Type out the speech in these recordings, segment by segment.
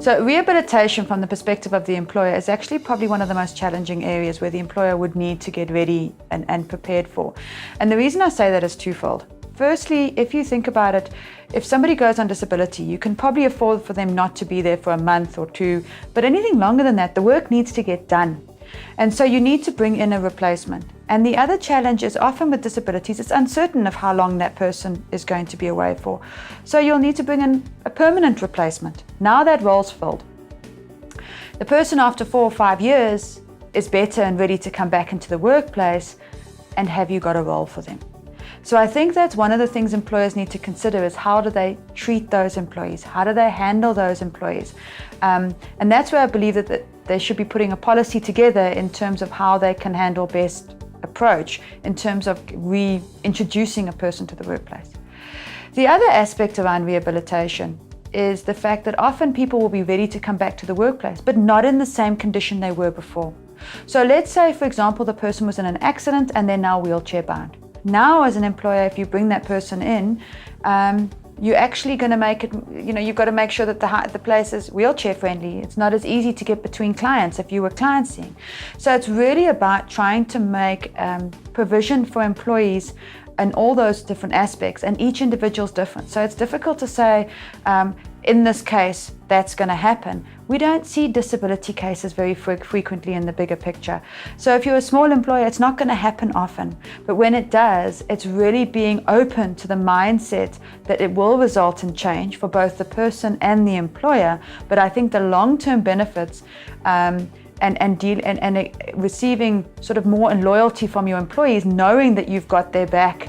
So rehabilitation from the perspective of the employer is actually probably one of the most challenging areas where the employer would need to get ready and prepared for. And the reason I say that is twofold. Firstly, if you think about it, if somebody goes on disability, you can probably afford for them not to be there for a month or two, but anything longer than that, the work needs to get done. And so you need to bring in a replacement. And the other challenge is often with disabilities, it's uncertain of how long that person is going to be away for. So you'll need to bring in a permanent replacement. Now that role's filled. The person after 4 or 5 years is better and ready to come back into the workplace, and have you got a role for them? So I think that's one of the things employers need to consider is how do they treat those employees? How do they handle those employees? And that's where I believe that they should be putting a policy together in terms of how they can handle best approach in terms of reintroducing a person to the workplace. The other aspect around rehabilitation is the fact that often people will be ready to come back to the workplace, but not in the same condition they were before. So let's say, for example, the person was in an accident and they're now wheelchair bound. Now, as an employer, if you bring that person in, you're actually going to make it, you've got to make sure that the place is wheelchair friendly. It's not as easy to get between clients if you were client seeing. So it's really about trying to make provision for employees in all those different aspects, and each individual is different. So it's difficult to say, in this case, that's going to happen. We don't see disability cases very frequently in the bigger picture. So if you're a small employer, it's not going to happen often. But when it does, it's really being open to the mindset that it will result in change for both the person and the employer. But I think the long-term benefits and receiving sort of more in loyalty from your employees, knowing that you've got their back.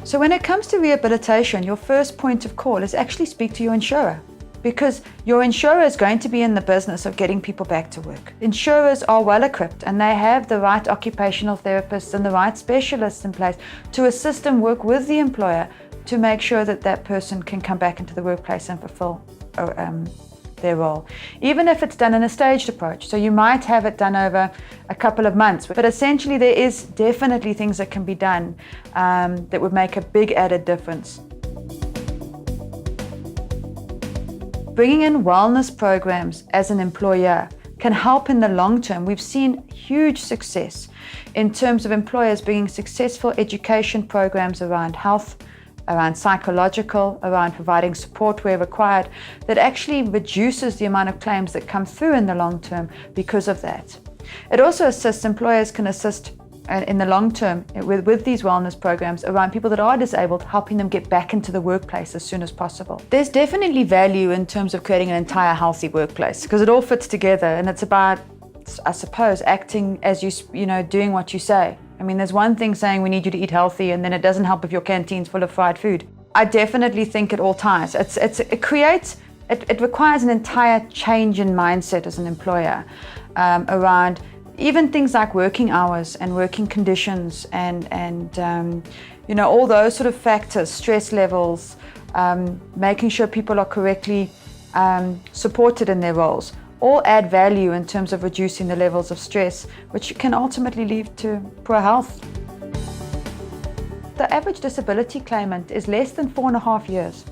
So when it comes to rehabilitation, your first point of call is actually speak to your insurer, because your insurer is going to be in the business of getting people back to work. Insurers are well equipped and they have the right occupational therapists and the right specialists in place to assist and work with the employer to make sure that that person can come back into the workplace and fulfill their role, even if it's done in a staged approach. So you might have it done over a couple of months, but essentially there is definitely things that can be done that would make a big added difference. Bringing in wellness programs as an employer can help in the long term. We've seen huge success in terms of employers bringing successful education programs around health, around psychological, around providing support where required, that actually reduces the amount of claims that come through in the long term because of that. It also assists, employers can assist in the long term with these wellness programs around people that are disabled, helping them get back into the workplace as soon as possible. There's definitely value in terms of creating an entire healthy workplace because it all fits together, and it's about, I suppose, acting as doing what you say. I mean, there's one thing saying we need you to eat healthy, and then it doesn't help if your canteen's full of fried food. I definitely think it all ties. It requires an entire change in mindset as an employer around even things like working hours and working conditions and all those sort of factors, stress levels, making sure people are correctly supported in their roles. All add value in terms of reducing the levels of stress, which can ultimately lead to poor health. The average disability claimant is less than 4.5 years.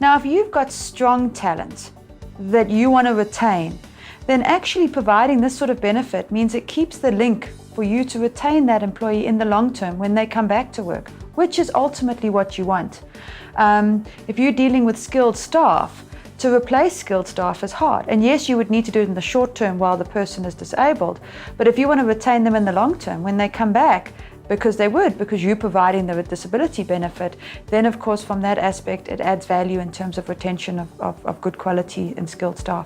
Now, if you've got strong talent that you want to retain, then actually providing this sort of benefit means it keeps the link for you to retain that employee in the long term when they come back to work, which is ultimately what you want. If you're dealing with skilled staff, to replace skilled staff is hard. And yes, you would need to do it in the short term while the person is disabled. But if you want to retain them in the long term, when they come back, because you're providing the disability benefit, then of course from that aspect, it adds value in terms of retention of good quality and skilled staff.